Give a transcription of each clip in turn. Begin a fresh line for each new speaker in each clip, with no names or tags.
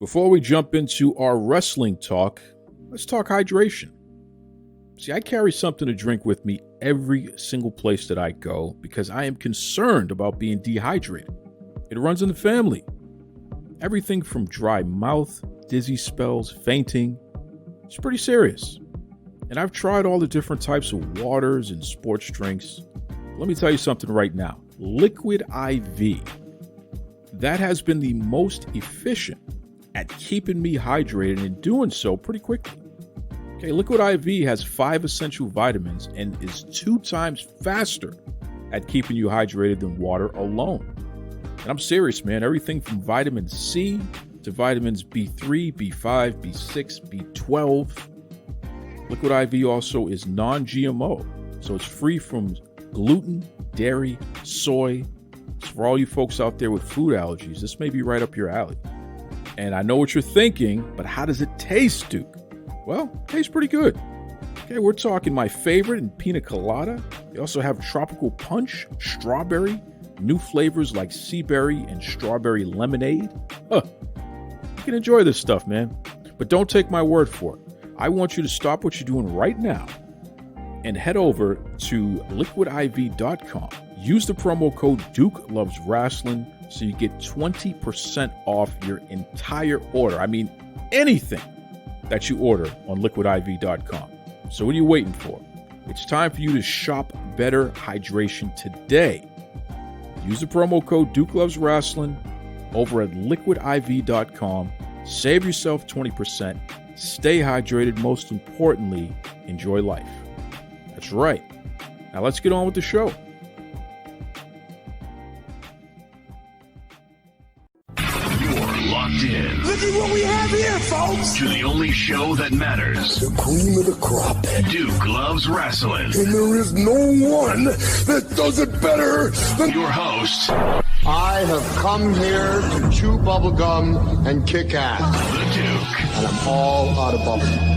Before we jump into our wrestling talk, let's talk hydration. See, I carry something to drink with me every single place that I go because I am concerned about being dehydrated. It runs in the family. Everything from dry mouth, dizzy spells, fainting. It's pretty serious. And I've tried all the different types of waters and sports drinks. Let me tell you something right now. Liquid IV. That has been the most efficient at keeping me hydrated and doing so pretty quickly. Okay, Liquid IV has 5 essential vitamins and is 2 times faster at keeping you hydrated than water alone. And I'm serious, man. Everything from vitamin C to vitamins B3, B5, B6, B12. Liquid IV also is non-GMO, so it's free from gluten, dairy, soy. So for all you folks out there with food allergies, this may be right up your alley. And I know what you're thinking, but how does it taste, Duke? Well, it tastes pretty good. Okay, we're talking my favorite in pina colada. They also have tropical punch, strawberry, new flavors like sea berry and strawberry lemonade. You can enjoy this stuff, man. But don't take my word for it. I want you to stop what you're doing right now and head over to liquidiv.com. Use the promo code Duke Loves Rasslin so you get 20% off your entire order. I mean, anything that you order on liquidiv.com. So what are you waiting for? It's time for you to shop better hydration today. Use the promo code Duke Loves Rasslin over at liquidiv.com. Save yourself 20%. Stay hydrated. Most importantly, enjoy life. That's right. Now let's get on with the show.
You're locked in.
Look at what we have here, folks.
To the only show that matters.
The cream of the crop.
Duke Loves Rasslin.
And there is no one that does it better than
your host.
I have come here to chew bubblegum and kick ass.
The Duke.
And I'm all out of bubblegum.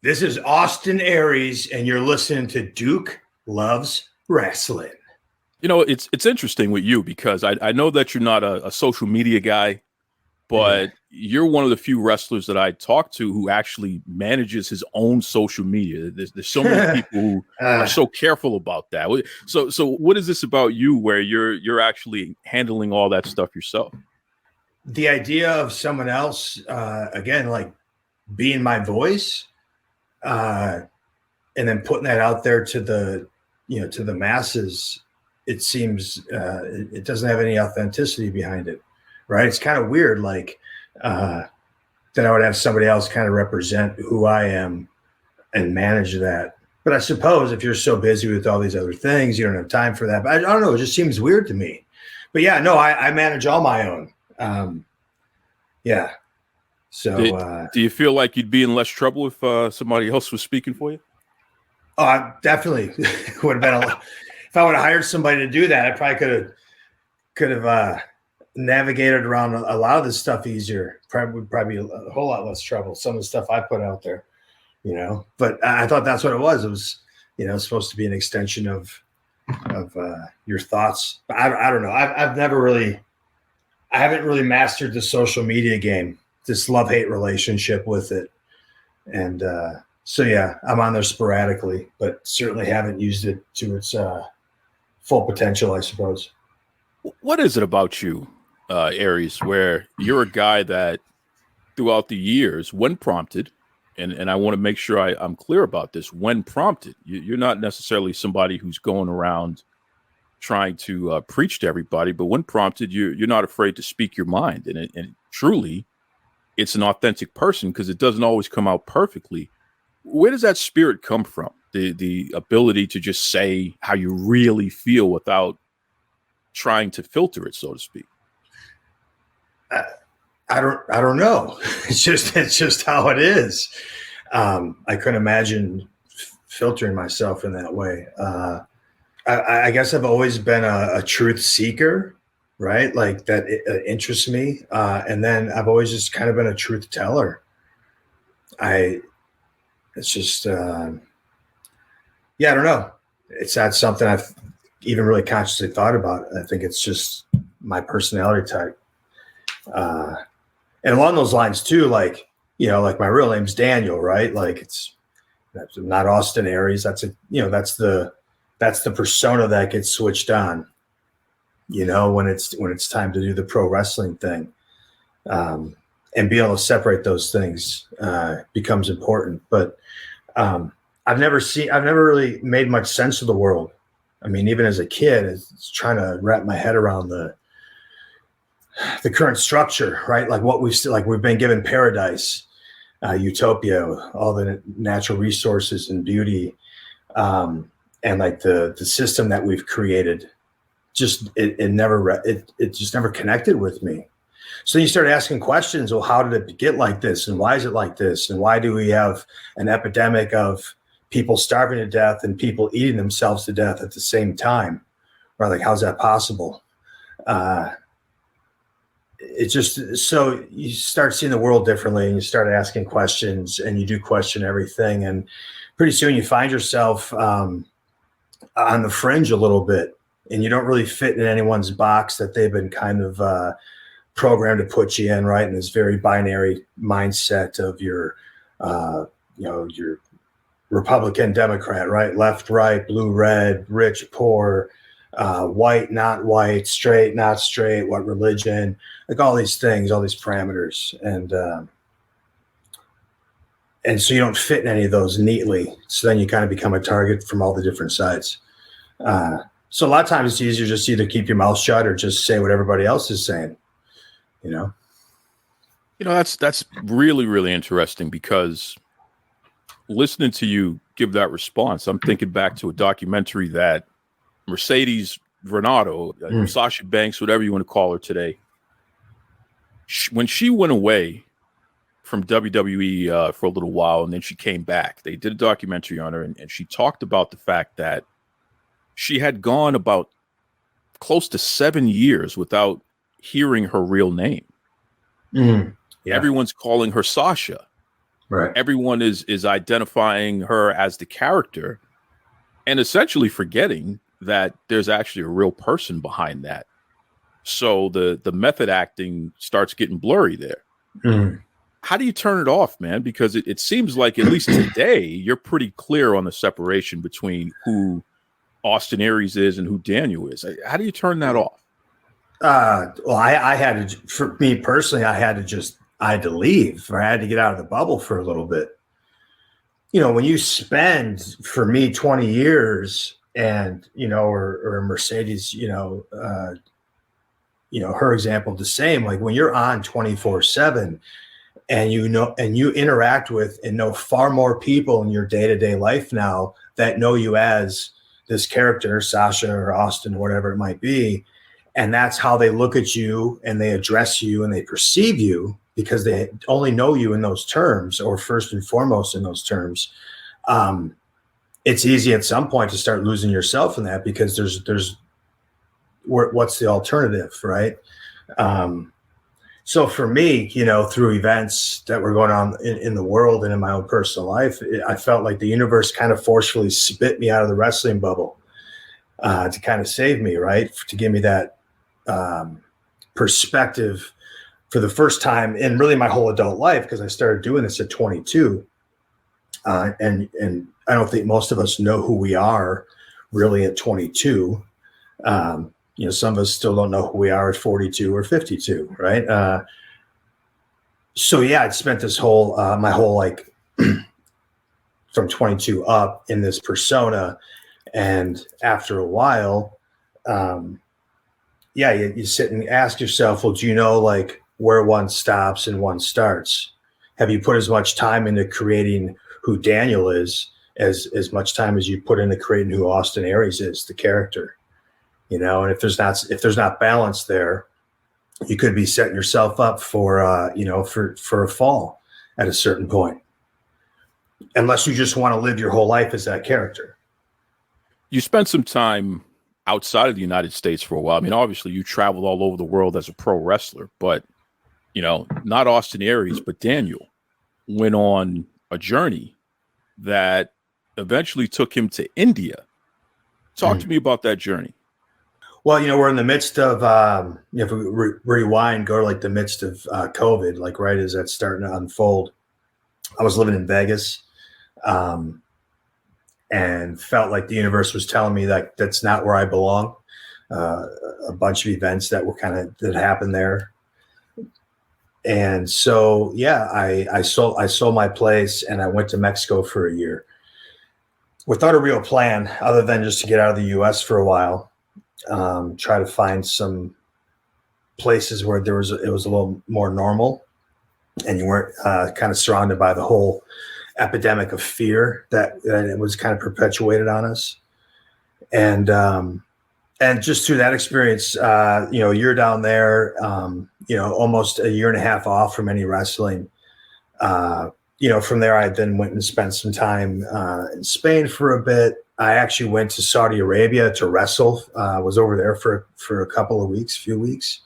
This is Austin Aries, and you're listening to Duke Loves Rasslin.
You know, it's interesting with you because I know that you're not a social media guy, but you're one of the few wrestlers that I talk to who actually manages his own social media. There's so many people who are so careful about that. So what is this about you where you're actually handling all that stuff yourself?
The idea of someone else, again, like being my voice, and then putting that out there to the masses, it seems it doesn't have any authenticity behind it, right? It's kind of weird, like that I would have somebody else kind of represent who I am and manage that. But I suppose if you're so busy with all these other things, you don't have time for that. But I don't know, it just seems weird to me. But yeah, no, I manage all my own. Yeah. So
do you feel like you'd be in less trouble if somebody else was speaking for you?
Oh, I definitely would have been. If I would have hired somebody to do that, I probably could have navigated around a lot of this stuff easier. Probably a whole lot less trouble. Some of the stuff I put out there, But I thought that's what it was. It was, supposed to be an extension of your thoughts. But I don't know. I haven't really mastered the social media game. This love-hate relationship with it. And so, yeah, I'm on there sporadically, but certainly haven't used it to its full potential, I suppose.
What is it about you, Aries, where you're a guy that throughout the years, when prompted, and I want to make sure I'm clear about this, when prompted, you're not necessarily somebody who's going around trying to preach to everybody, but when prompted, you're not afraid to speak your mind. And truly, it's an authentic person because it doesn't always come out perfectly. Where does that spirit come from? The ability to just say how you really feel without trying to filter it, so to speak.
I don't know. It's just how it is. I couldn't imagine filtering myself in that way. I guess I've always been a truth seeker, right? Like that interests me. And then I've always just kind of been a truth teller. It's just, I don't know. It's not something I've, even really consciously thought about it. I think it's just my personality type. And along those lines too, like, you know, like my real name's Daniel, right? Like that's not Austin Aries. That's the persona that gets switched on, you know, when it's time to do the pro wrestling thing. And being able to separate those things becomes important. But I've never really made much sense of the world. I mean, even as a kid, it's trying to wrap my head around the current structure, right? Like we've been given paradise, utopia, all the natural resources and beauty, and like the system that we've created. Just it just never connected with me. So you start asking questions. Well, how did it get like this, and why is it like this, and why do we have an epidemic of people starving to death and people eating themselves to death at the same time? Or like, how's that possible? It's just, so you start seeing the world differently, and you start asking questions, and you do question everything, and pretty soon you find yourself on the fringe a little bit, and you don't really fit in anyone's box that they've been kind of programmed to put you in, right? In this very binary mindset of your Republican, Democrat, right? Left, right, blue, red, rich, poor, white, not white, straight, not straight, what religion, like all these things, all these parameters. And so you don't fit in any of those neatly. So then you kind of become a target from all the different sides. So a lot of times it's easier just either keep your mouth shut or just say what everybody else is saying, you know?
That's really, really interesting, because listening to you give that response, I'm thinking back to a documentary that Mercedes Renato, Sasha Banks, whatever you want to call her today, when she went away from WWE for a little while, and then she came back, they did a documentary on her, and she talked about the fact that she had gone about close to 7 years without hearing her real name.
Yeah.
Everyone's calling her Sasha.
Right.
Everyone is identifying her as the character, and essentially forgetting that there's actually a real person behind that. So the method acting starts getting blurry there. How do you turn it off, man? Because it seems like, at least today, you're pretty clear on the separation between who Austin Aries is and who Daniel is. How do you turn that off?
Well, I had to, for me personally, I had to leave, or I had to get out of the bubble for a little bit. You know, when you spend, for me, 20 years, and, you know, or Mercedes, her example, the same, like when you're on 24/7, and you interact with and know far more people in your day-to-day life now that know you as this character, Sasha or Austin, or whatever it might be. And that's how they look at you, and they address you, and they perceive you, because they only know you in those terms, or first and foremost in those terms. It's easy at some point to start losing yourself in that, because there's what's the alternative, right? So for me, through events that were going on in the world and in my own personal life, I felt like the universe kind of forcefully spit me out of the wrestling bubble to kind of save me, right? To give me that perspective for the first time in really my whole adult life, because I started doing this at 22. And I don't think most of us know who we are really at 22. Some of us still don't know who we are at 42 or 52, right? So yeah, I'd spent this my whole like from 22 up in this persona, and after a while, you sit and ask yourself, well, do you know like where one stops and one starts? Have you put as much time into creating who Daniel is as much time as you put into creating who Austin Aries is, the character? And if there's not balance there, you could be setting yourself up for a fall at a certain point, unless you just want to live your whole life as that character.
You spent some time outside of the United States for a while. I mean, obviously you traveled all over the world as a pro wrestler, but not Austin Aries, but Daniel went on a journey that eventually took him to India. Talk to me about that journey.
Well, we're in the midst of, if we rewind, go to like the midst of COVID, like right as that's starting to unfold. I was living in Vegas, and felt like the universe was telling me that that's not where I belong. A bunch of events that that happened there. And so, yeah, I sold my place and I went to Mexico for a year without a real plan other than just to get out of the US for a while. Try to find some places where it was a little more normal and you weren't kind of surrounded by the whole epidemic of fear that it was kind of perpetuated on us. And just through that experience, a year down there, almost a year and a half off from any wrestling. From there, I then went and spent some time in Spain for a bit. I actually went to Saudi Arabia to wrestle. Was over there for a few weeks.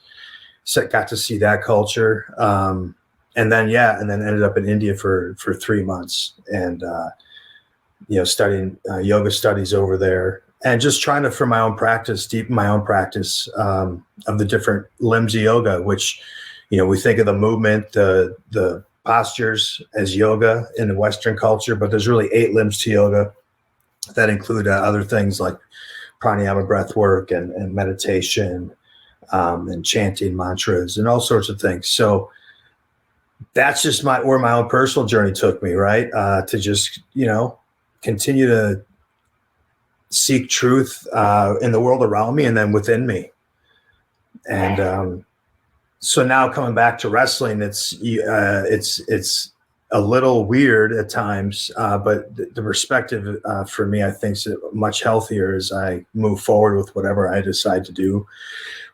So got to see that culture. And then ended up in India for 3 months and, studying yoga studies over there and just trying to, for my own practice, deepen my own practice of the different limbs of yoga, which, we think of the movement, the postures as yoga in the Western culture, but there's really 8 limbs to yoga that include other things like pranayama, breath work and meditation and chanting mantras and all sorts of things. So, that's just where my own personal journey took me, right? To just, continue to seek truth in the world around me and then within me. And so now coming back to wrestling, it's a little weird at times, but the perspective for me, I think, is much healthier as I move forward with whatever I decide to do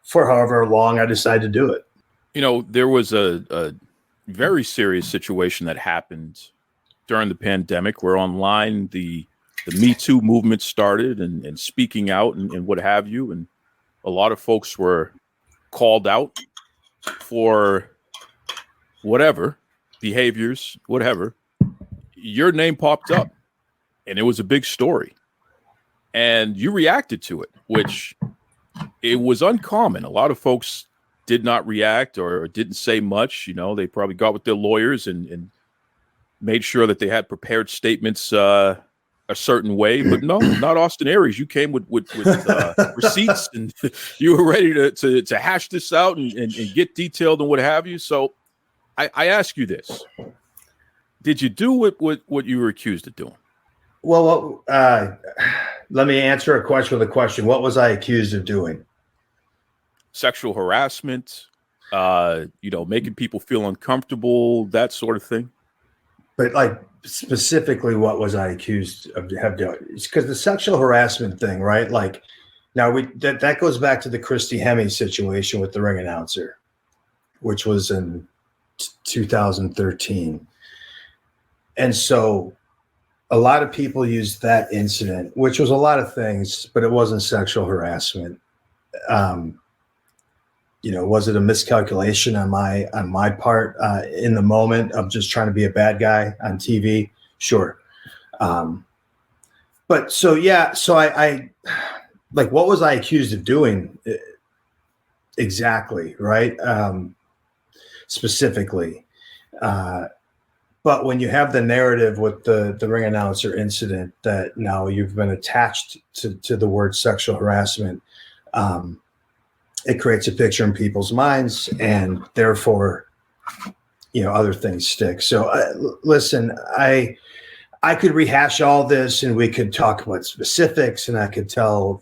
for however long I decide to do it.
There was a very serious situation that happened during the pandemic where online the Me Too movement started and speaking out and what have you. And a lot of folks were called out for whatever behaviors, whatever. Your name popped up and it was a big story and you reacted to it, which it was uncommon. A lot of folks did not react or didn't say much. They probably got with their lawyers and made sure that they had prepared statements a certain way. But no, not Austin Aries. You came with receipts and you were ready to hash this out and get detailed and what have you. So I ask you this. Did you do what you were accused of doing?
Well, let me answer a question with a question. What was I accused of doing?
Sexual harassment, making people feel uncomfortable, that sort of thing.
But like specifically, what was I accused of doing? It's because the sexual harassment thing, right? Like now that goes back to the Christy Hemme situation with the ring announcer, which was in 2013. And so a lot of people used that incident, which was a lot of things, but it wasn't sexual harassment. Was it a miscalculation on my part in the moment of just trying to be a bad guy on TV? Sure. But so, yeah, so I like, what was I accused of doing exactly? Right. Specifically. But when you have the narrative with the ring announcer incident that now you've been attached to the word sexual harassment, it creates a picture in people's minds and therefore, other things stick. So listen, I could rehash all this and we could talk about specifics and I could tell,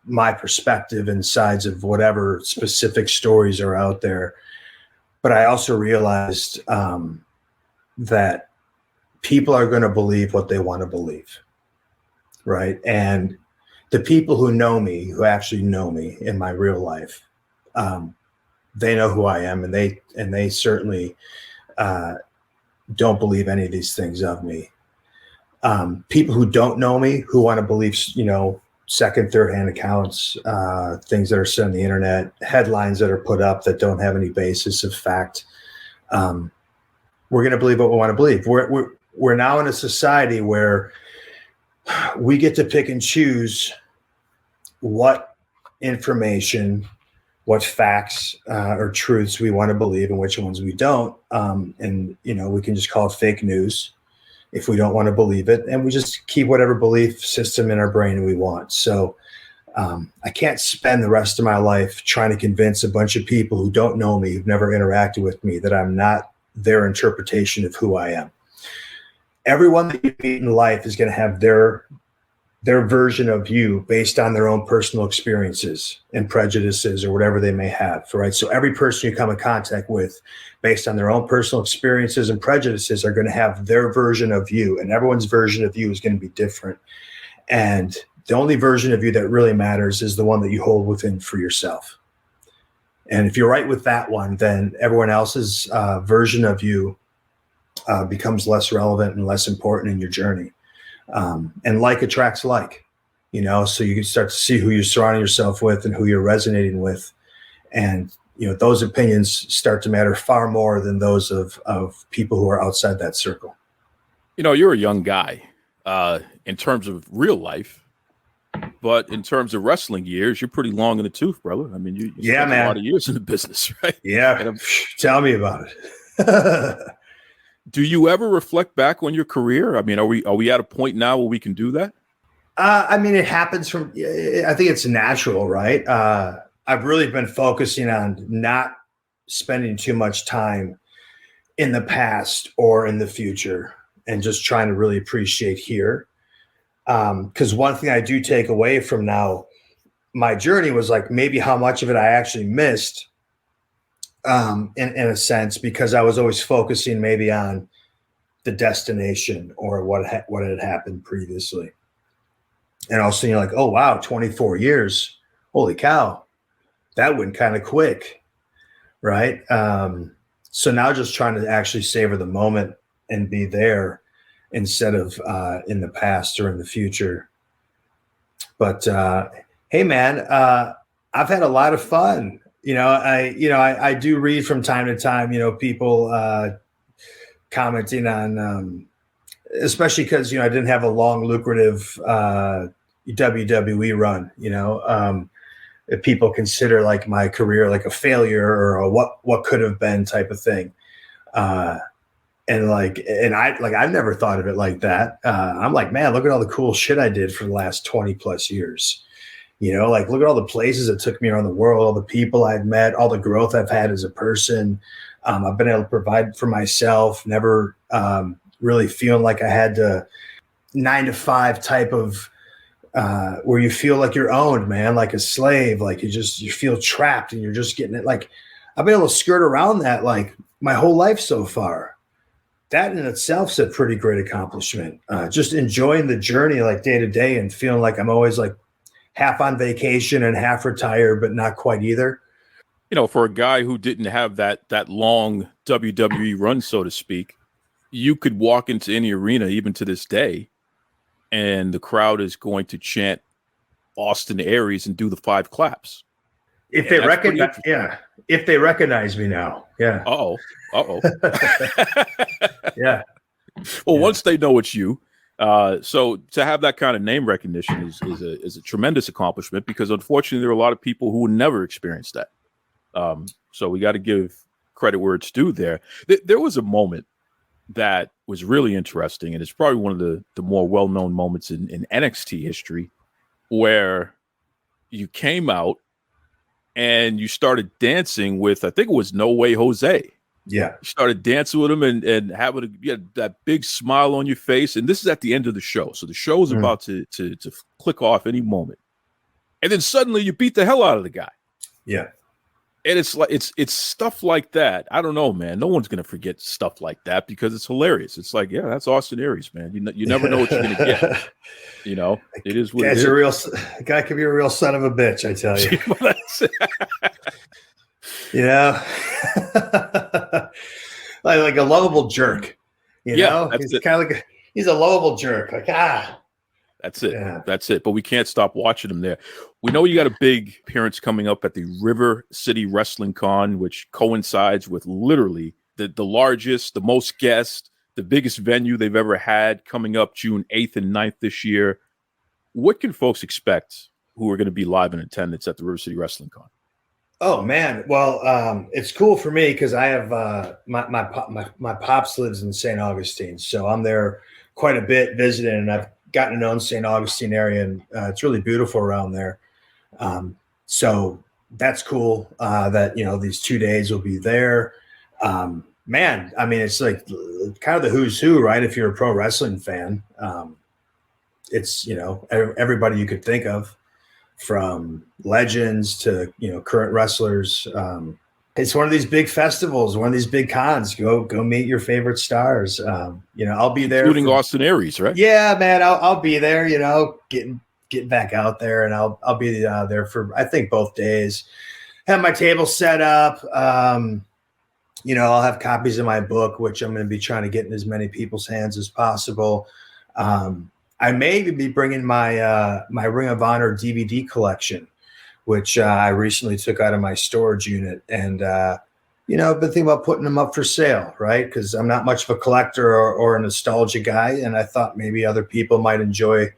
my perspective and sides of whatever specific stories are out there. But I also realized that people are going to believe what they want to believe. Right. And the people who know me, who actually know me in my real life, they know who I am, and they certainly don't believe any of these things of me. People who don't know me, who want to believe, second, third-hand accounts, things that are said on the internet, headlines that are put up that don't have any basis of fact, we're going to believe what we want to believe. We're now in a society where we get to pick and choose what information, what facts or truths we want to believe and which ones we don't. And, we can just call it fake news if we don't want to believe it. And we just keep whatever belief system in our brain we want. So I can't spend the rest of my life trying to convince a bunch of people who don't know me, who've never interacted with me, that I'm not their interpretation of who I am. Everyone that you meet in life is going to have their version of you based on their own personal experiences and prejudices or whatever they may have, right? So every person you come in contact with based on their own personal experiences and prejudices are going to have their version of you, and everyone's version of you is going to be different. And the only version of you that really matters is the one that you hold within for yourself. And if you're right with that one, then everyone else's version of you becomes less relevant and less important in your journey. And like attracts like, so you can start to see who you're surrounding yourself with and who you're resonating with. And, those opinions start to matter far more than those of people who are outside that circle.
You're a young guy in terms of real life, but in terms of wrestling years, you're pretty long in the tooth, brother. I mean, you spent a lot of years in the business, right?
Yeah. Tell me about it.
Do you ever reflect back on your career? I mean, are we at a point now where we can do that?
It happens I think it's natural, right? I've really been focusing on not spending too much time in the past or in the future and just trying to really appreciate here. Because one thing I do take away from now, my journey was like maybe how much of it I actually missed in a sense, because I was always focusing maybe on the destination or what had happened previously. And all of a sudden you're like, oh, wow, 24 years. Holy cow. That went kind of quick. Right. So now just trying to actually savor the moment and be there instead of in the past or in the future. But hey, man, I've had a lot of fun. I do read from time to time, people commenting on, especially because, I didn't have a long, lucrative WWE run, if people consider like my career like a failure or a what could have been type of thing. I've never thought of it like that. I'm like, man, look at all the cool shit I did for the last 20 plus years. Look at all the places that took me around the world, all the people I've met, all the growth I've had as a person. I've been able to provide for myself, never really feeling like I had to 9 to 5 type of where you feel like you're owned, man, like a slave, like you feel trapped and you're just getting it. Like I've been able to skirt around that like my whole life so far. That in itself is a pretty great accomplishment. Just enjoying the journey like day to day and feeling like I'm always like half on vacation and half retired, but not quite either.
For a guy who didn't have that long WWE run, so to speak, you could walk into any arena, even to this day, and the crowd is going to chant Austin Aries and do the 5 claps.
If they recognize, if they recognize me now, yeah.
Uh-oh.
Yeah.
Well, once they know it's you, so to have that kind of name recognition is a tremendous accomplishment, because unfortunately there are a lot of people who will never experience that. So we got to give credit where it's due there. There was a moment that was really interesting, and it's probably one of the more well-known moments in NXT history, where you came out and you started dancing with, I think it was No Way Jose.
Yeah.
You started dancing with him and having that big smile on your face. And this is at the end of the show. So the show is about to click off any moment. And then suddenly you beat the hell out of the guy.
Yeah.
And it's like it's stuff like that. I don't know, man. No one's gonna forget stuff like that because it's hilarious. It's like, yeah, that's Austin Aries, man. You never know what you're gonna get. It is what it is.
A guy can be a real son of a bitch, I tell you. like a lovable jerk. He's kind of like he's a lovable jerk.
That's it. Yeah. That's it. But we can't stop watching him there. We know you got a big appearance coming up at the River City Wrestling Con, which coincides with literally the largest, the most guests, the biggest venue they've ever had, coming up June 8th and 9th this year. What can folks expect who are going to be live in attendance at the River City Wrestling Con?
Oh man, well, it's cool for me because I have my pops lives in St. Augustine, so I'm there quite a bit visiting, and I've gotten to know the St. Augustine area, and it's really beautiful around there. So that's cool that these 2 days will be there. Man, I mean, it's like kind of the who's who, right? If you're a pro wrestling fan, it's everybody you could think of, from legends to current wrestlers. It's one of these big festivals, one of these big cons. Go meet your favorite stars. I'll be there,
including Austin Aries, right?
Yeah, man, I'll be there. Getting back out there, and I'll be there for, I think, both days. Have my table set up. I'll have copies of my book, which I'm going to be trying to get in as many people's hands as possible. I may even be bringing my my Ring of Honor DVD collection, which I recently took out of my storage unit. And, I've been thinking about putting them up for sale, right? Because I'm not much of a collector or a nostalgia guy. And I thought maybe other people might enjoy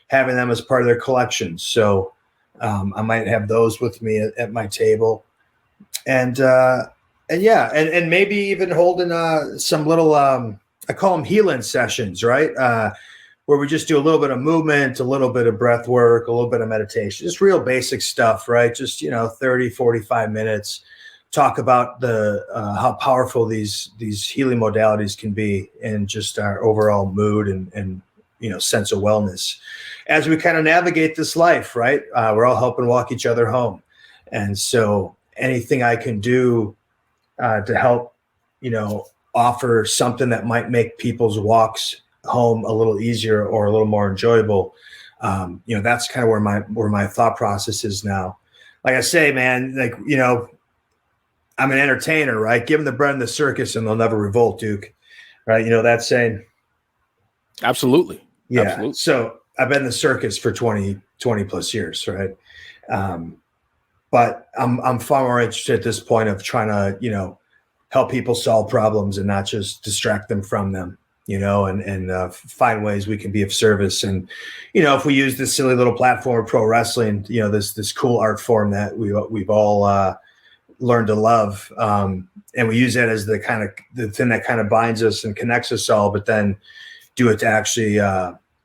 having them as part of their collection. So I might have those with me at my table. And maybe even holding some little, I call them healing sessions, right? Where we just do a little bit of movement, a little bit of breath work, a little bit of meditation, just real basic stuff, right? Just, 30, 45 minutes, talk about the how powerful these healing modalities can be in just our overall mood and sense of wellness as we kind of navigate this life, right? We're all helping walk each other home. And so anything I can do to help, offer something that might make people's walks home a little easier or a little more enjoyable. That's kind of where my thought process is now. Like I say, man, I'm an entertainer, right? Give them the bread and the circus and they'll never revolt, Duke. Right. That saying.
Absolutely.
Yeah.
Absolutely.
So I've been in the circus for 20 plus years. Right. But I'm far more interested at this point of trying to, help people solve problems and not just distract them from them. And find ways we can be of service. And, if we use this silly little platform of pro wrestling, this cool art form that we've all learned to love. And we use that as the thing that kind of binds us and connects us all, but then do it to actually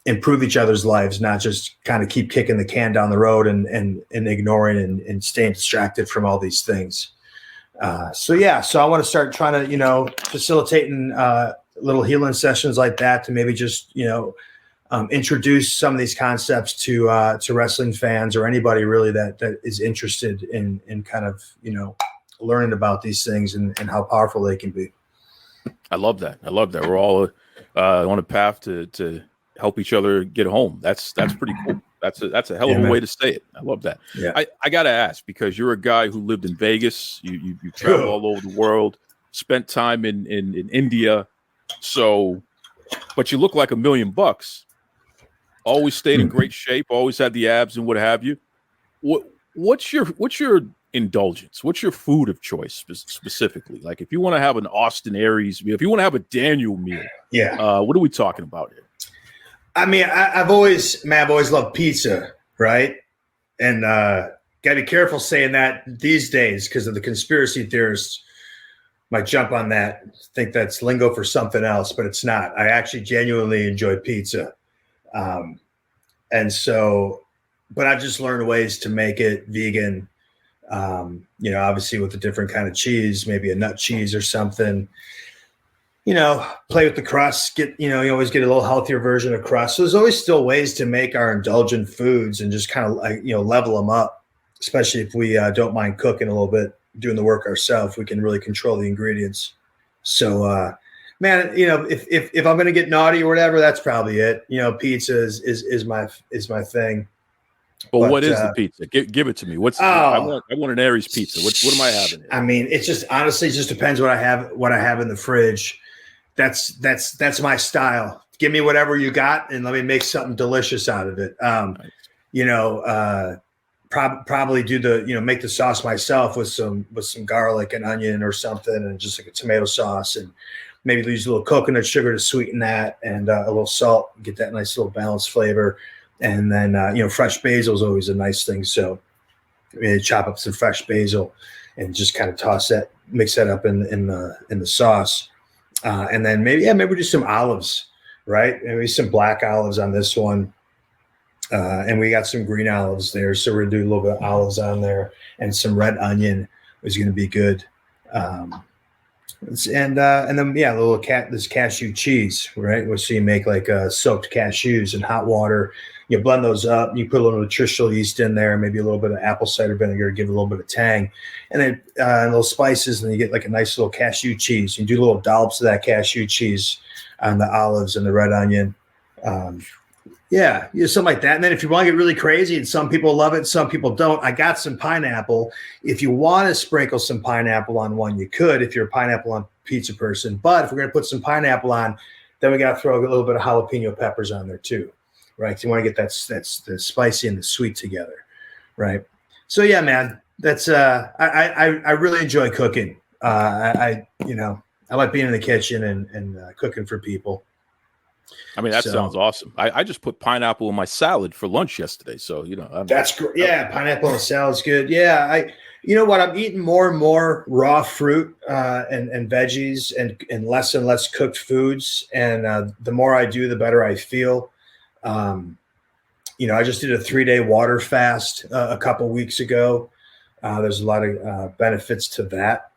improve each other's lives, not just kind of keep kicking the can down the road and ignoring and staying distracted from all these things. So I want to start trying to, facilitating little healing sessions like that to maybe just, introduce some of these concepts to wrestling fans or anybody really that is interested in kind of, learning about these things and how powerful they can be.
I love that. We're all on a path to help each other get home. That's pretty cool. That's a hell of a way to say it. I love that.
Yeah.
I got to ask, because you're a guy who lived in Vegas. You travel all over the world, spent time in India. So, but you look like $1 million. Always stayed in great shape. Always had the abs and what have you. What's your indulgence? What's your food of choice specifically? Like, if you want to have an Austin Aries meal, if you want to have a Daniel meal, what are we talking about here?
I mean, I've always loved pizza, right? And got to be careful saying that these days because of the conspiracy theorists might jump on that, think that's lingo for something else, but it's not. I actually genuinely enjoy pizza. And so, but I've just learned ways to make it vegan, obviously with a different kind of cheese, maybe a nut cheese or something, play with the crust, you always get a little healthier version of crust. So there's always still ways to make our indulgent foods and just kind of level them up, especially if we don't mind cooking a little bit, doing the work ourselves. We can really control the ingredients. So, man, if I'm going to get naughty or whatever, that's probably it. Pizza is my thing.
But what is the pizza? Give it to me. I want an Aries pizza. What am I having here?
I mean, it just honestly just depends what I have in the fridge. That's my style. Give me whatever you got and let me make something delicious out of it. Probably do make the sauce myself with some garlic and onion or something, and just like a tomato sauce, and maybe use a little coconut sugar to sweeten that, and a little salt, get that nice little balanced flavor. And then, fresh basil is always a nice thing. So chop up some fresh basil and just kind of mix that up in the sauce. And then maybe do some olives, right? Maybe some black olives on this one. And we got some green olives there. So we're going to do a little bit of olives on there, and some red onion is going to be good. And then this cashew cheese, right? So you make like soaked cashews in hot water. You blend those up. You put a little nutritional yeast in there, maybe a little bit of apple cider vinegar, give it a little bit of tang, and then little spices, and you get like a nice little cashew cheese. You do little dollops of that cashew cheese on the olives and the red onion. Something like that. And then if you want to get really crazy, and some people love it, some people don't, I got some pineapple. If you want to sprinkle some pineapple on one, you could, if you're a pineapple on pizza person. But if we're going to put some pineapple on, then we got to throw a little bit of jalapeno peppers on there too, right? 'Cause you want to get the spicy and the sweet together, right? So yeah, man, that's I really enjoy cooking. I like being in the kitchen and cooking for people.
I mean, that sounds awesome. I just put pineapple in my salad for lunch yesterday. So,
that's great. Yeah. Pineapple and salad's good. Yeah. I'm eating more and more raw fruit and veggies and less cooked foods. And the more I do, the better I feel. I just did a 3-day water fast a couple weeks ago. There's a lot of benefits to that.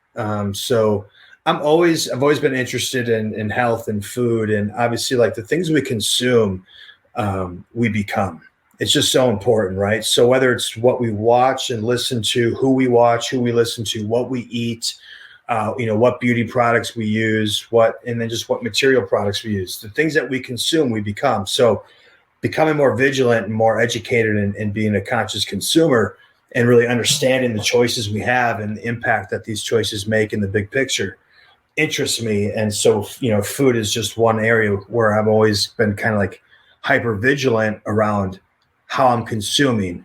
So I've always been interested in health and food, and obviously like the things we consume, we become. It's just so important, right? So whether it's what we watch and listen to, who we watch, who we listen to, what we eat, what beauty products we use, and then just what material products we use, the things that we consume, we become. So becoming more vigilant and more educated and being a conscious consumer and really understanding the choices we have and the impact that these choices make in the big picture interests me. And so, food is just one area where I've always been kind of like hyper vigilant around how I'm consuming,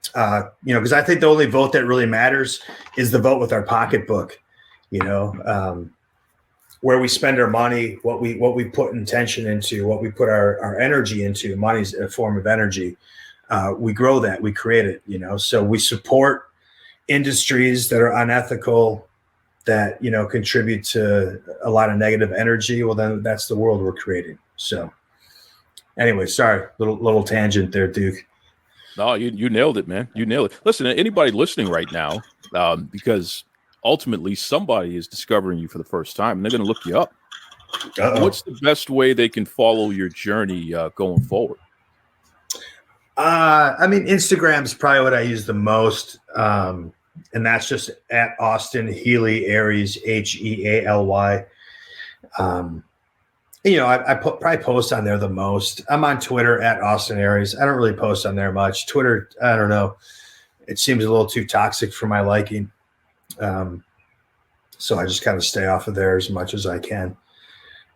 because I think the only vote that really matters is the vote with our pocketbook, where we spend our money, what we put intention into, what we put our energy into. Money's a form of energy. We grow that, we create it, so we support industries that are unethical, that, contribute to a lot of negative energy. Well, then that's the world we're creating. So anyway, sorry, little tangent there, Duke.
No, you nailed it, man. You nailed it. Listen, anybody listening right now, because ultimately somebody is discovering you for the first time and they're going to look you up. Uh-oh. What's the best way they can follow your journey going forward?
Instagram is probably what I use the most. And that's just at Austin Healy Aries, Healy. I probably post on there the most. I'm on Twitter at Austin Aries. I don't really post on there much. Twitter, I don't know. It seems a little too toxic for my liking. So I just kind of stay off of there as much as I can.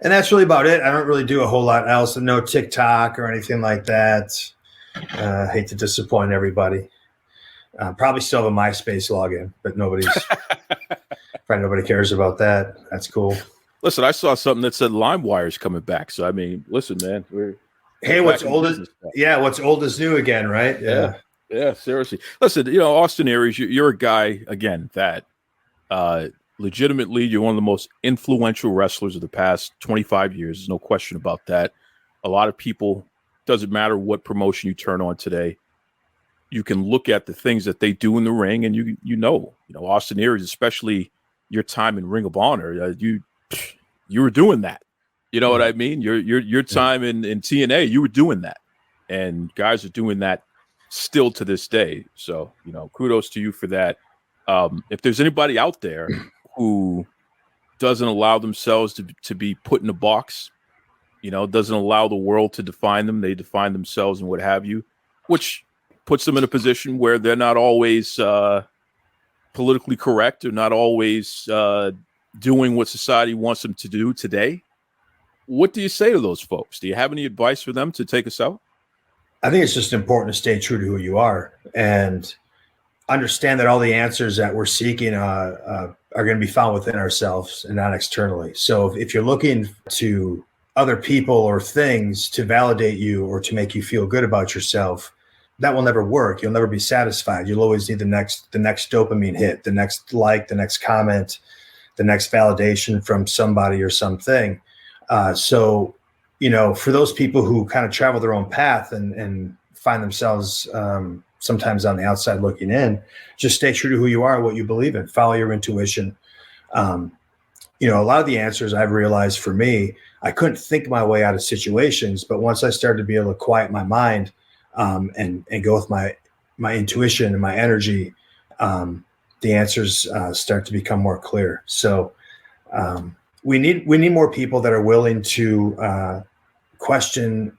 And that's really about it. I don't really do a whole lot else. No TikTok or anything like that. Hate to disappoint everybody. Probably still have a MySpace login, but probably nobody cares about that. That's cool.
Listen, I saw something that said LimeWire's coming back. So, listen, man.
What's old is new again, right?
Yeah, seriously. Listen, Austin Aries, you're a guy, again, that legitimately you're one of the most influential wrestlers of the past 25 years. There's no question about that. A lot of people, doesn't matter what promotion you turn on today, you can look at the things that they do in the ring, and you know Austin Aries, especially your time in Ring of Honor, you were doing that. You know what I mean? Your time in TNA, you were doing that, and guys are doing that still to this day. So kudos to you for that. If there's anybody out there who doesn't allow themselves to be put in a box, doesn't allow the world to define them, they define themselves and what have you, which puts them in a position where they're not always politically correct or not always doing what society wants them to do today. What do you say to those folks? Do you have any advice for them to take us out?
I think it's just important to stay true to who you are and understand that all the answers that we're seeking are going to be found within ourselves and not externally. So if you're looking to other people or things to validate you or to make you feel good about yourself, that will never work. You'll never be satisfied. You'll always need the next dopamine hit, the next like, the next comment, the next validation from somebody or something. So, for those people who kind of travel their own path and find themselves sometimes on the outside looking in, just stay true to who you are, what you believe in, follow your intuition. A lot of the answers I've realized for me, I couldn't think my way out of situations, but once I started to be able to quiet my mind and go with my intuition and my energy, the answers start to become more clear. So we need more people that are willing to question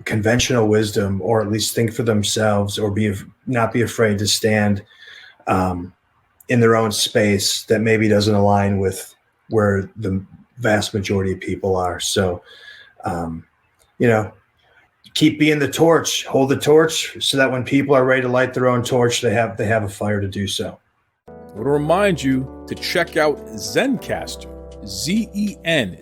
conventional wisdom, or at least think for themselves, or not be afraid to stand in their own space that maybe doesn't align with where the vast majority of people are. So, keep being the torch, hold the torch, so that when people are ready to light their own torch, they have a fire to do so.
I want to remind you to check out Zencastr, Zencastr.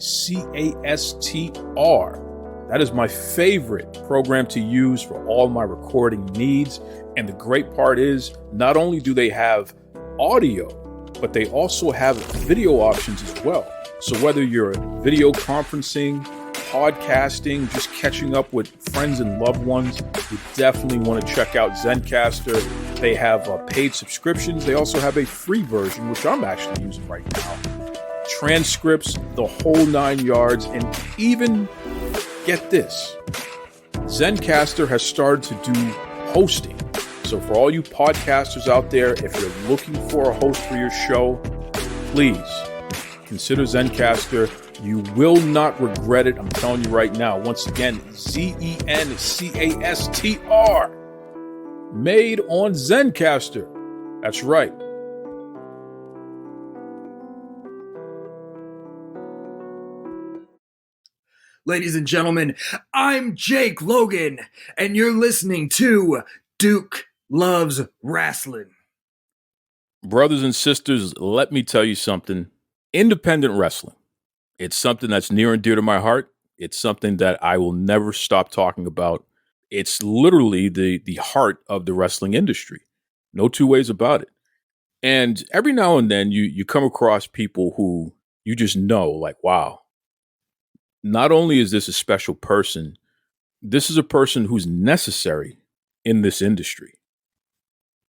That is my favorite program to use for all my recording needs. And the great part is, not only do they have audio, but they also have video options as well. So whether you're video conferencing, podcasting, just catching up with friends and loved ones, you definitely want to check out Zencastr. They have paid subscriptions. They also have a free version, which I'm actually using right now. Transcripts, the whole 9 yards, and even, get this, Zencastr has started to do hosting. So for all you podcasters out there, if you're looking for a host for your show, please consider Zencastr. You will not regret it. I'm telling you right now. Once again, Zencastr. Made on Zencastr. That's right.
Ladies and gentlemen, I'm Jake Logan, and you're listening to Duke Loves Rasslin.
Brothers and sisters, let me tell you something. Independent wrestling. It's something that's near and dear to my heart. It's something that I will never stop talking about. It's literally the heart of the wrestling industry. No two ways about it. And every now and then you come across people who you just know, like, wow, not only is this a special person, this is a person who's necessary in this industry.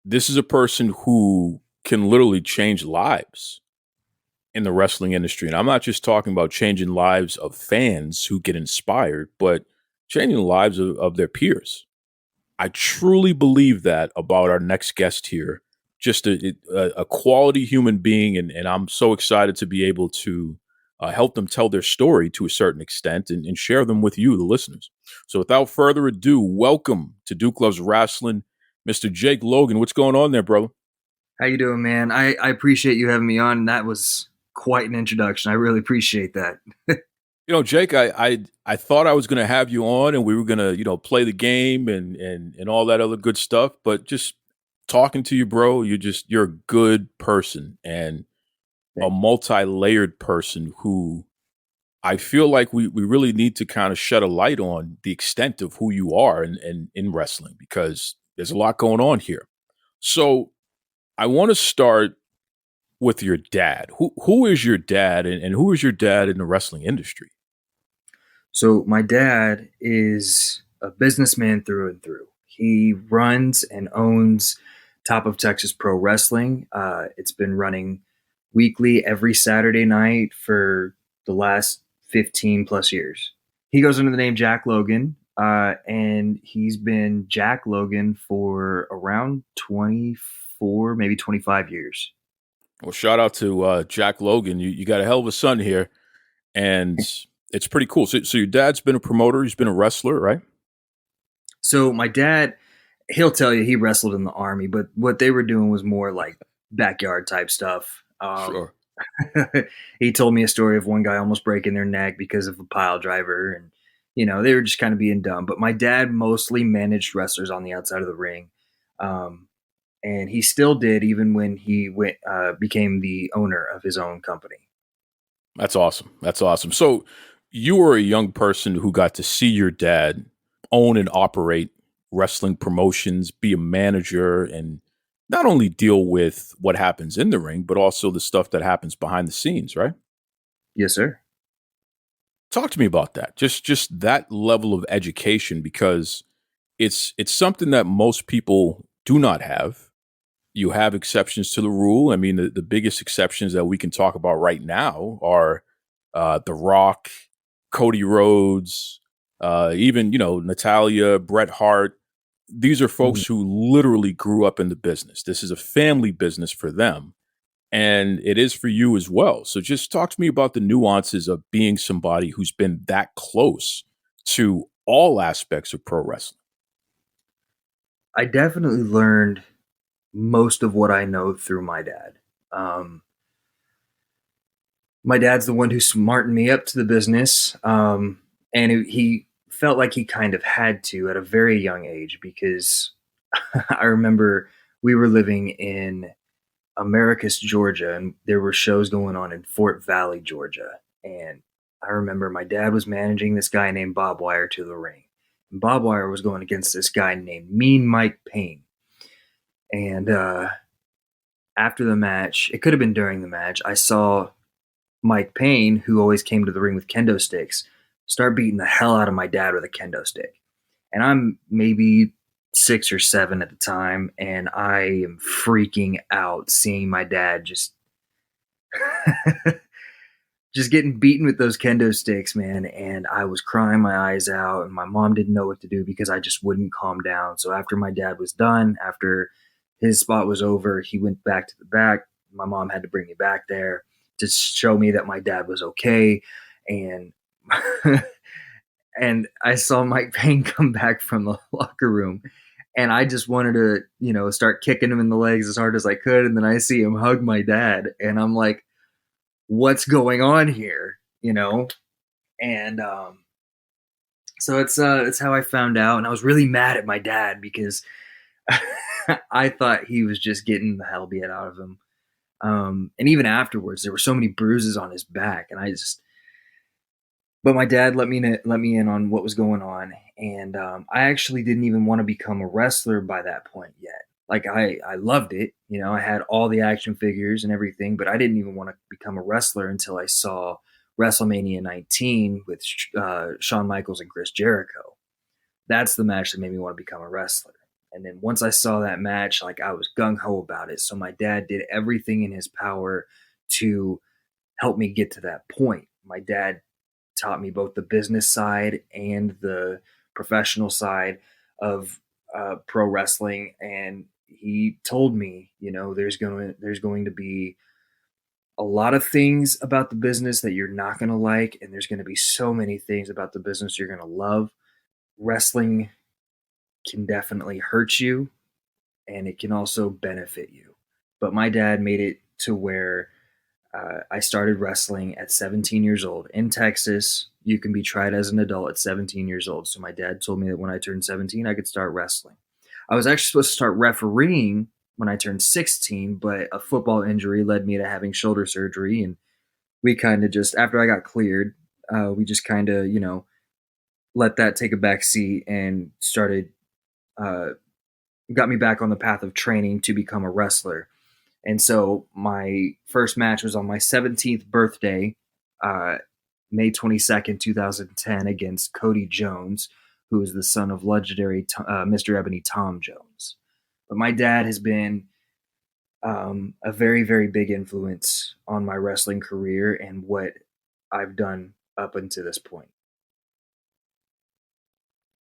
This is a person who can literally change lives in the wrestling industry. And I'm not just talking about changing lives of fans who get inspired, but changing the lives of their peers. I truly believe that about our next guest here. Just a quality human being. And I'm so excited to be able to help them tell their story to a certain extent and share them with you, the listeners. So without further ado, welcome to Duke Loves Rasslin, Mr. Jake Logan. What's going on there, brother?
How you doing, man? I appreciate you having me on. That was quite an introduction. I really appreciate that.
Jake, I thought I was going to have you on and we were going to, play the game and all that other good stuff. But just talking to you, bro, you're a good person and a multi-layered person who I feel like we really need to kind of shed a light on the extent of who you are in wrestling, because there's a lot going on here. So I want to start with your dad. Who is your dad and who is your dad in the wrestling industry?
So my dad is a businessman through and through. He runs and owns Top of Texas Pro Wrestling. It's been running weekly every Saturday night for the last 15 plus years. He goes under the name Jack Logan, and he's been Jack Logan for around 24, maybe 25 years.
Well, shout out to Jack Logan. You got a hell of a son here, and it's pretty cool. So your dad's been a promoter. He's been a wrestler, right?
So my dad, he'll tell you he wrestled in the Army, but what they were doing was more like backyard type stuff.
Sure.
He told me a story of one guy almost breaking their neck because of a pile driver, and they were just kind of being dumb. But my dad mostly managed wrestlers on the outside of the ring, and he still did even when he became the owner of his own company.
That's awesome. So you were a young person who got to see your dad own and operate wrestling promotions, be a manager, and not only deal with what happens in the ring, but also the stuff that happens behind the scenes, right?
Yes, sir.
Talk to me about that. Just that level of education, because it's something that most people do not have. You have exceptions to the rule. I mean, the biggest exceptions that we can talk about right now are The Rock, Cody Rhodes, even, Natalia, Bret Hart. These are
Mhm.
folks who literally grew up in the business. This is a family business for them, and it is for you as well. So just talk to me about the nuances of being somebody who's been that close to all aspects of pro wrestling.
I definitely learned most of what I know through my dad. Um, my dad's the one who smartened me up to the business, and he felt like he kind of had to at a very young age because I remember we were living in Americus, Georgia, and there were shows going on in Fort Valley, Georgia. And I remember my dad was managing this guy named Bob Wire to the ring. And Bob Wire was going against this guy named Mean Mike Payne. And after the match, it could have been during the match, I saw Mike Payne, who always came to the ring with kendo sticks, start beating the hell out of my dad with a kendo stick. And I'm maybe 6 or 7 at the time, and I am freaking out seeing my dad just just getting beaten with those kendo sticks, man. And I was crying my eyes out, and my mom didn't know what to do because I just wouldn't calm down. So after my dad was done, after his spot was over, he went back to the back. My mom had to bring me back there to show me that my dad was okay. And and I saw Mike Payne come back from the locker room, and I just wanted to, start kicking him in the legs as hard as I could. And then I see him hug my dad, and I'm like, what's going on here? And so it's how I found out. And I was really mad at my dad because I thought he was just getting the hell beat out of him. And even afterwards, there were so many bruises on his back, and but my dad let me in on what was going on, and I actually didn't even want to become a wrestler by that point yet. Like I loved it, I had all the action figures and everything, but I didn't even want to become a wrestler until I saw WrestleMania 19 with Shawn Michaels and Chris Jericho. That's the match that made me want to become a wrestler. And then once I saw that match, like I was gung ho about it. So my dad did everything in his power to help me get to that point. My dad taught me both the business side and the professional side of pro wrestling, and he told me, there's going to be a lot of things about the business that you're not going to like, and there's going to be so many things about the business you're going to love. Wrestling can definitely hurt you, and it can also benefit you. But my dad made it to where I started wrestling at 17 years old. In Texas, you can be tried as an adult at 17 years old. So my dad told me that when I turned 17, I could start wrestling. I was actually supposed to start refereeing when I turned 16, but a football injury led me to having shoulder surgery. And we kind of just, after I got cleared, we just kind of, let that take a back seat and started, got me back on the path of training to become a wrestler. And so my first match was on my 17th birthday, May 22nd, 2010, against Cody Jones, who is the son of legendary Mr. Ebony Tom Jones. But my dad has been a very, very big influence on my wrestling career and what I've done up until this point.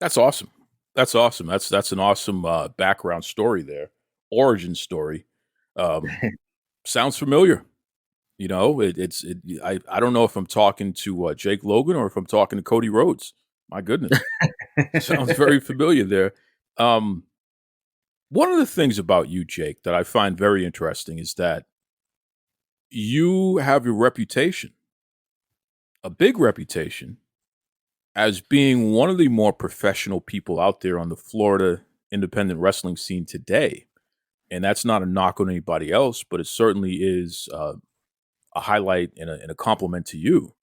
That's awesome. That's awesome. That's an awesome background story there, origin story. Sounds familiar. I don't know if I'm talking to Jake Logan or if I'm talking to Cody Rhodes. My goodness, sounds very familiar there. One of the things about you, Jake, that I find very interesting is that you have your reputation, a big reputation, as being one of the more professional people out there on the Florida independent wrestling scene today. And that's not a knock on anybody else, but it certainly is a highlight and a compliment to you.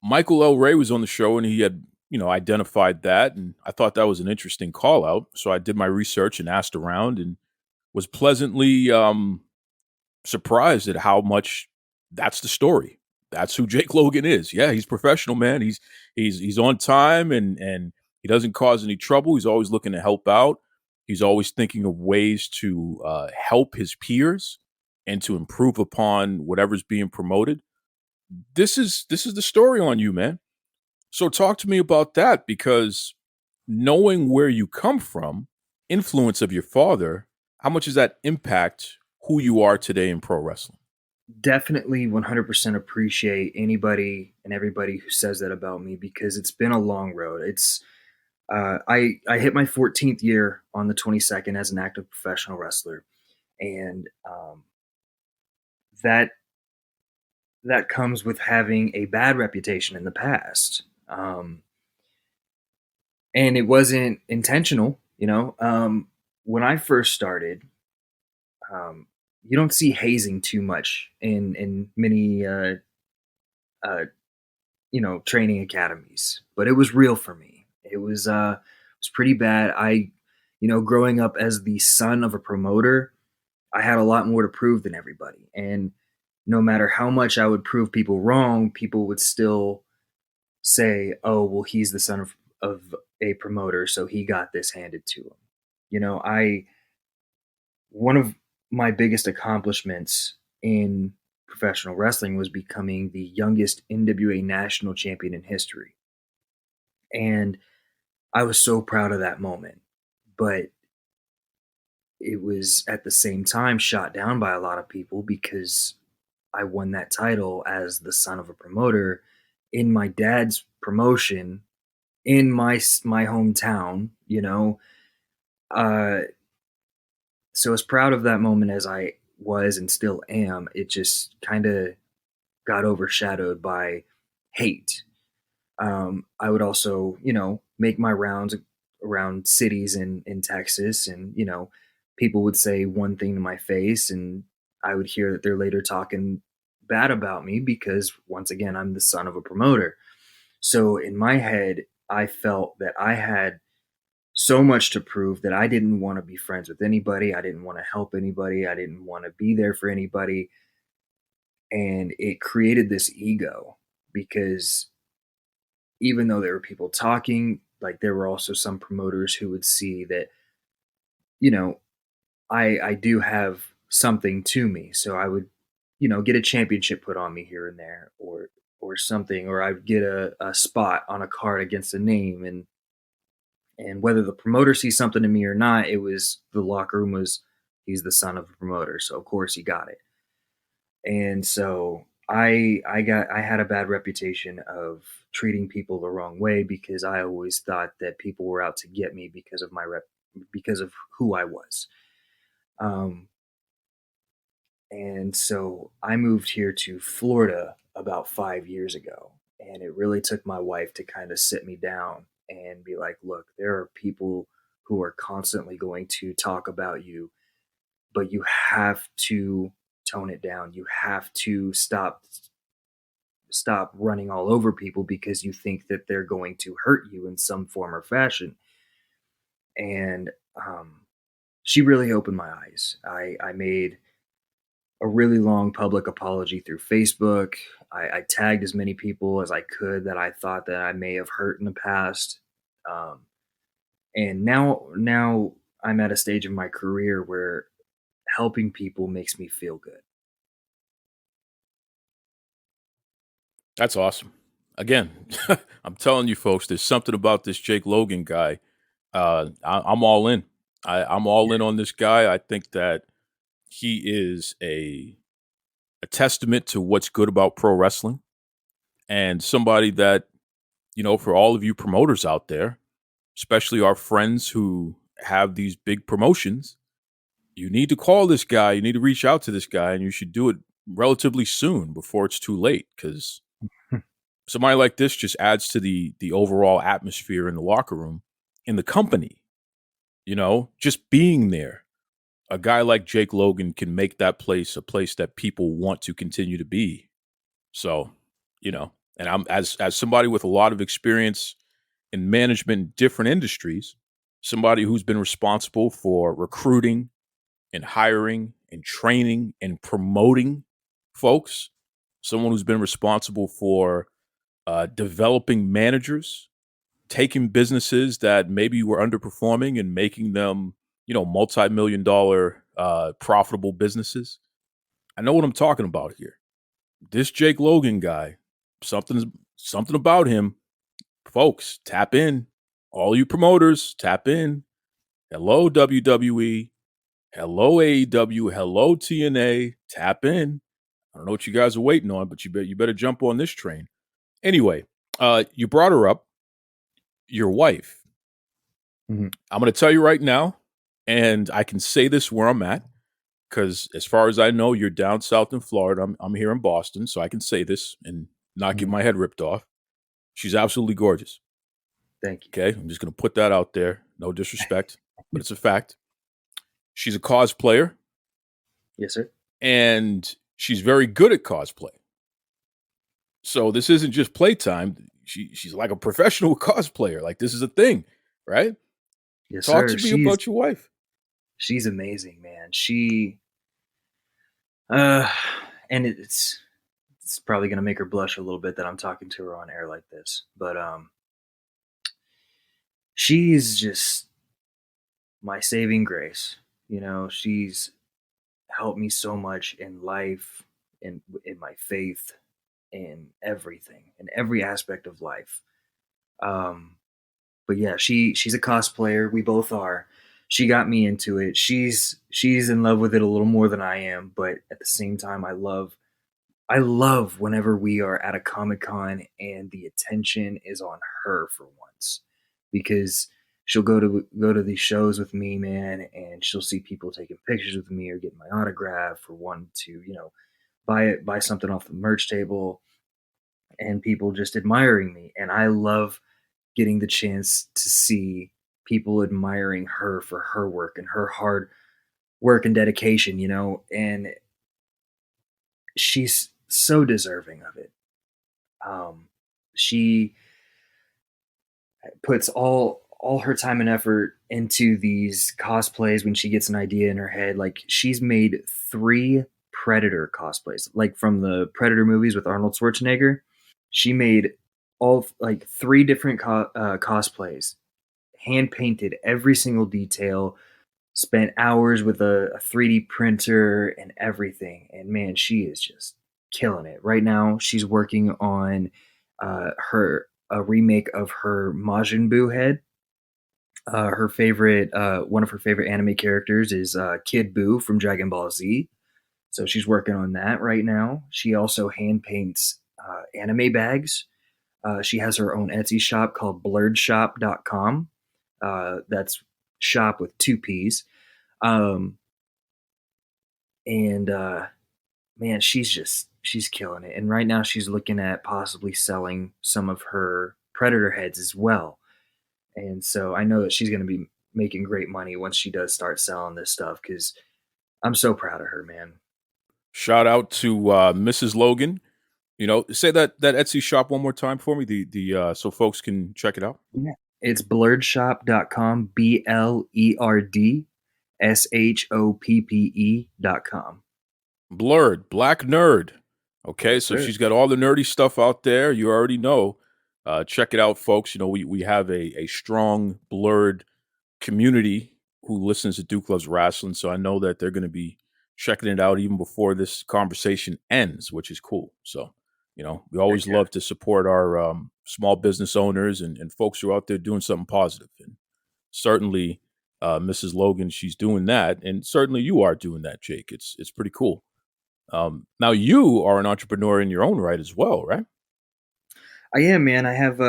Michael L. Ray was on the show and he had, identified that. And I thought that was an interesting call out. So I did my research and asked around and was pleasantly surprised at how much that's the story. That's who Jake Logan is. Yeah, he's professional, man. He's on time and he doesn't cause any trouble. He's always looking to help out. He's always thinking of ways to help his peers and to improve upon whatever's being promoted. This is the story on you, man. So talk to me about that because knowing where you come from, influence of your father, how much does that impact who you are today in pro wrestling?
Definitely 100% appreciate anybody and everybody who says that about me because it's been a long road. I hit my 14th year on the 22nd as an active professional wrestler, and that that comes with having a bad reputation in the past. And it wasn't intentional, when I first started, you don't see hazing too much in many training academies, but it was real for me. It was pretty bad. Growing up as the son of a promoter, I had a lot more to prove than everybody, and no matter how much I would prove people wrong, people would still say, "Oh, well, he's the son of a promoter, so he got this handed to him." I one of my biggest accomplishments in professional wrestling was becoming the youngest NWA national champion in history. And I was so proud of that moment. But it was at the same time shot down by a lot of people because I won that title as the son of a promoter in my dad's promotion in my hometown, Uh, so as proud of that moment as I was and still am, it just kind of got overshadowed by hate. I would also, make my rounds around cities in Texas, and people would say one thing to my face, and I would hear that they're later talking bad about me because once again, I'm the son of a promoter. So in my head, I felt that I had so much to prove that I didn't want to be friends with anybody. I didn't want to help anybody. I didn't want to be there for anybody. And it created this ego because even though there were people talking, like there were also some promoters who would see that, you know, I do have something to me. So I would, get a championship put on me here and there or something, or I'd get a spot on a card against a name. And whether the promoter sees something in me or not, it was the locker room was he's the son of a promoter, so of course he got it. And so I had a bad reputation of treating people the wrong way because I always thought that people were out to get me because of because of who I was. Um, and so I moved here to Florida about 5 years ago, and it really took my wife to kind of sit me down and be like, "Look, there are people who are constantly going to talk about you, but you have to tone it down. You have to stop running all over people because you think that they're going to hurt you in some form or fashion." And she really opened my eyes. I made a really long public apology through Facebook. I tagged as many people as I could that I thought that I may have hurt in the past. Um, and now I'm at a stage of my career where helping people makes me feel good.
That's awesome. Again, I'm telling you, folks, there's something about this Jake Logan guy. I'm all in. I'm all in on this guy. I think that he is a testament to what's good about pro wrestling and somebody that, for all of you promoters out there, especially our friends who have these big promotions, you need to call this guy. You need to reach out to this guy, and you should do it relatively soon before it's too late because somebody like this just adds to the overall atmosphere in the locker room, in the company, just being there. A guy like Jake Logan can make that place a place that people want to continue to be. So, And I'm as somebody with a lot of experience in management in different industries, somebody who's been responsible for recruiting and hiring and training and promoting folks, someone who's been responsible for developing managers, taking businesses that maybe were underperforming and making them, multi-million dollar profitable businesses. I know what I'm talking about here. This Jake Logan guy, something about him, folks. Tap in, all you promoters. Tap in. Hello WWE. Hello AEW. Hello TNA. Tap in. I don't know what you guys are waiting on, but you better jump on this train. Anyway, you brought her up, your wife.
Mhm.
I'm going to tell you right now, and I can say this where I'm at, because as far as I know, you're down south in Florida. I'm here in Boston, so I can say this and not get
Mhm.
my head ripped off. She's absolutely gorgeous.
Thank you.
Okay, I'm just going to put that out there. No disrespect, but it's a fact. She's a cosplayer,
Yes, sir.
and she's very good at cosplay. So this isn't just playtime. She's like a professional cosplayer. Like, this is a thing, right?
Yes,
Talk
sir.
to me about your wife.
She's amazing, man. Uh, and it's probably gonna make her blush a little bit that I'm talking to her on air like this, but she's just my saving grace. She's helped me so much in life, in my faith, in everything, in every aspect of life. Um, but yeah, she's a cosplayer. We both are. She got me into it. She's in love with it a little more than I am, but at the same time, I love whenever we are at a Comic Con and the attention is on her for once, because she'll go to these shows with me, man, and she'll see people taking pictures with me or getting my autograph or wanting to, buy something off the merch table, and people just admiring me. And I love getting the chance to see people admiring her for her work and her hard work and dedication, and she's so deserving of it. She puts all her time and effort into these cosplays when she gets an idea in her head. Like, she's made 3 Predator cosplays, like from the Predator movies with Arnold Schwarzenegger. She made all like 3 different cosplays, hand painted every single detail, spent hours with a 3D printer and everything. And man, she is just killing it. Right now, she's working on her a remake of her Majin Buu head. Her favorite, one of her favorite anime characters is Kid Buu from Dragon Ball Z. So she's working on that right now. She also hand paints anime bags. She has her own Etsy shop called blurredshop.com. That's shop with 2 P's. Um, and man, she's killing it. And right now she's looking at possibly selling some of her Predator heads as well. And so I know that she's going to be making great money once she does start selling this stuff, because I'm so proud of her, man.
Shout out to Mrs. Logan. Say that Etsy shop one more time for me, the so folks can check it out.
Yeah. It's blurredshop.com, BLERDSHOPPE.com.
Blurred, Black Nerd. Okay,
Yes,
so
sir.
she's got all the nerdy stuff out there. You already know. Check it out, folks. We have a strong Blurred community who listens to Duke Loves Wrestling, so I know that they're going to be checking it out even before this conversation ends, which is cool. So, we
Heck
always
yeah.
love to support our small business owners and folks who are out there doing something positive. And certainly, Mrs. Logan, she's doing that, and certainly you are doing that, Jake. It's pretty cool. Now you are an entrepreneur in your own right as well, right?
I am, man. I have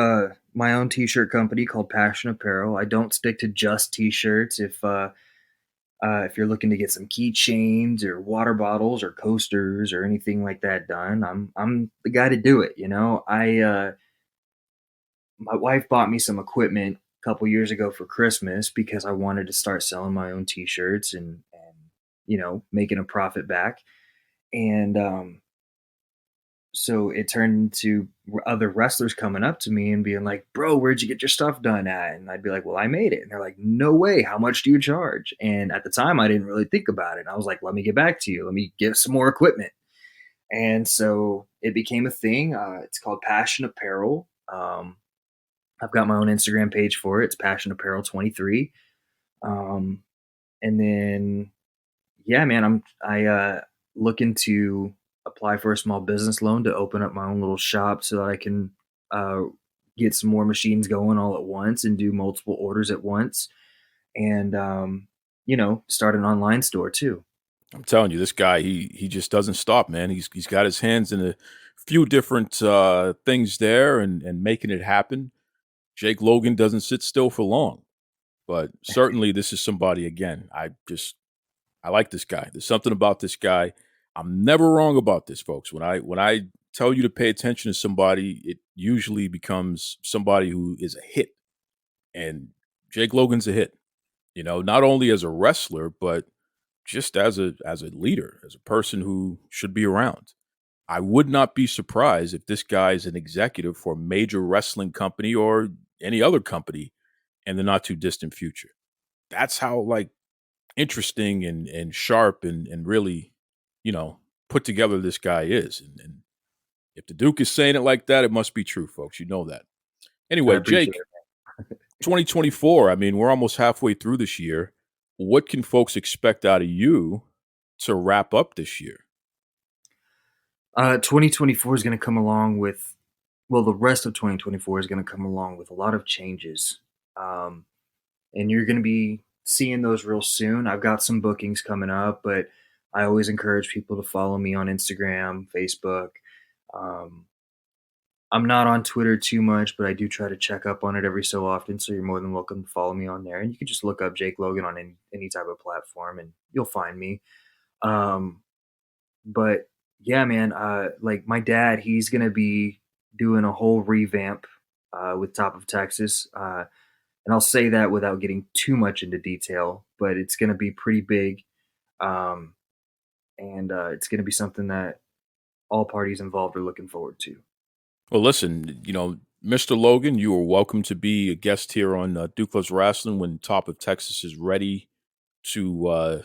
my own t-shirt company called Passion Apparel. I don't stick to just t-shirts. If you're looking to get some keychains or water bottles or coasters or anything like that done, I'm the guy to do it. I my wife bought me some equipment a couple years ago for Christmas because I wanted to start selling my own t-shirts and making a profit back. And So it turned into other wrestlers coming up to me and being like, bro, where'd you get your stuff done at? And I'd be like, well, I made it. And they're like, no way. How much do you charge? And at the time, I didn't really think about it. I was like, let me get back to you. Let me get some more equipment. And so it became a thing. It's called Passion Apparel. I've got my own Instagram page for it. It's Passion Apparel 23. And then, yeah, man, I looking to apply for a small business loan to open up my own little shop so that I can get some more machines going all at once and do multiple orders at once, and start an online store too.
I'm telling you, this guy, he just doesn't stop, man. He's got his hands in a few different things there and making it happen. Jake Logan doesn't sit still for long, but certainly this is somebody, again, I like this guy. There's something about this guy. I'm never wrong about this, folks. When I tell you to pay attention to somebody, it usually becomes somebody who is a hit. And Jake Logan's a hit, not only as a wrestler, but just as a leader, as a person who should be around. I would not be surprised if this guy is an executive for a major wrestling company or any other company in the not too distant future. That's how interesting and sharp and really, put together this guy is. And if the Duke is saying it like that, it must be true, folks. You know that. Anyway, Jake, 2024, I mean, we're almost halfway through this year. What can folks expect out of you to wrap up this year?
2024 is going to come along with, the rest of 2024 is going to come along with a lot of changes. And you're going to be seeing those real soon. I've got some bookings coming up, but I always encourage people to follow me on Instagram, Facebook. I'm not on Twitter too much, but I do try to check up on it every so often. So you're more than welcome to follow me on there. And you can just look up Jake Logan on any type of platform and you'll find me. But yeah, man, like my dad, he's going to be doing a whole revamp with Top of Texas. And I'll say that without getting too much into detail, but it's going to be pretty big. And it's going to be something that all parties involved are looking forward to.
Well, listen, Mr. Logan, you are welcome to be a guest here on Duke Loves Rasslin when Top of Texas is ready to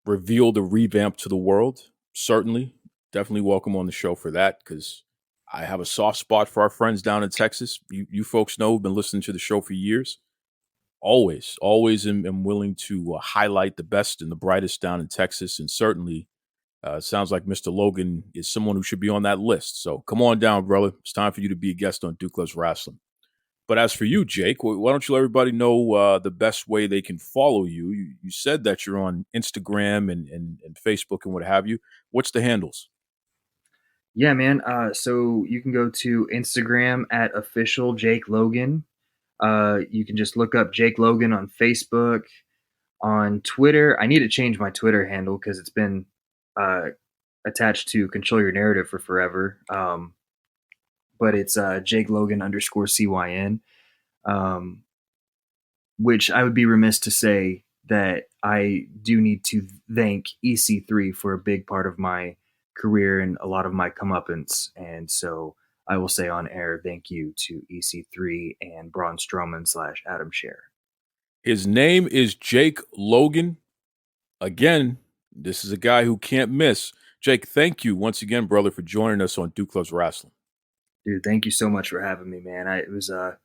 reveal the revamp to the world. Certainly, definitely welcome on the show for that, because I have a soft spot for our friends down in Texas. You folks know, have been listening to the show for years. Always am willing to highlight the best and the brightest down in Texas, and certainly sounds like Mr. Logan is someone who should be on that list. So come on down, brother. It's time for you to be a guest on Duke Loves Rasslin. But as for you, Jake, why don't you let everybody know the best way they can follow you? You said that you're on Instagram and Facebook and what have you. What's the handles?
Yeah, man. So you can go to Instagram at official Jake Logan. You can just look up Jake Logan on Facebook. On Twitter, I need to change my Twitter handle because it's been attached to Control Your Narrative for forever. But it's Jake Logan _CYN, which I would be remiss to say that I do need to thank EC3 for a big part of my career and a lot of my comeuppance. And so I will say on air, thank you to EC3 and Braun Strowman / Adam Scherr.
His name is Jake Logan. Again, this is a guy who can't miss. Jake, thank you once again, brother, for joining us on Duke Loves Rasslin.
Dude, thank you so much for having me, man. It's a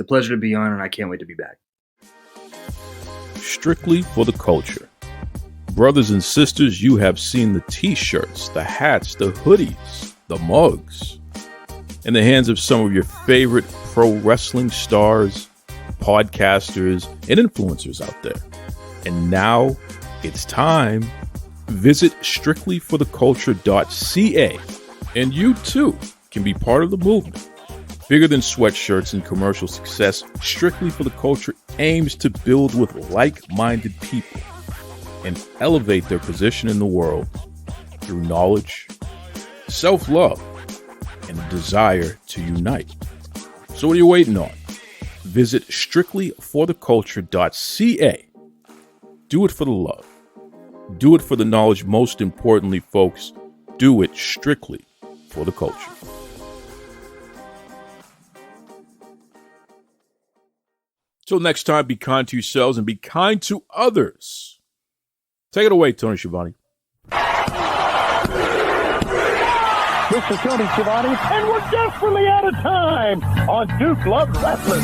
pleasure to be on, and I can't wait to be back.
Strictly for the culture. Brothers and sisters, you have seen the t-shirts, the hats, the hoodies, the mugs in the hands of some of your favorite pro wrestling stars, podcasters, and influencers out there. And now it's time. Visit strictlyfortheculture.ca and you too can be part of the movement. Bigger than sweatshirts and commercial success, Strictly for the Culture aims to build with like-minded people and elevate their position in the world through knowledge, self-love, and a desire to unite. So what are you waiting on? Visit strictlyfortheculture.ca. Do it for the love. Do it for the knowledge. Most importantly, folks, do it strictly for the culture. Till next time, be kind to yourselves and be kind to others. Take it away, Tony Schiavone.
This is Tony Schiavone, and we're desperately out of time on Duke Loves Wrestling.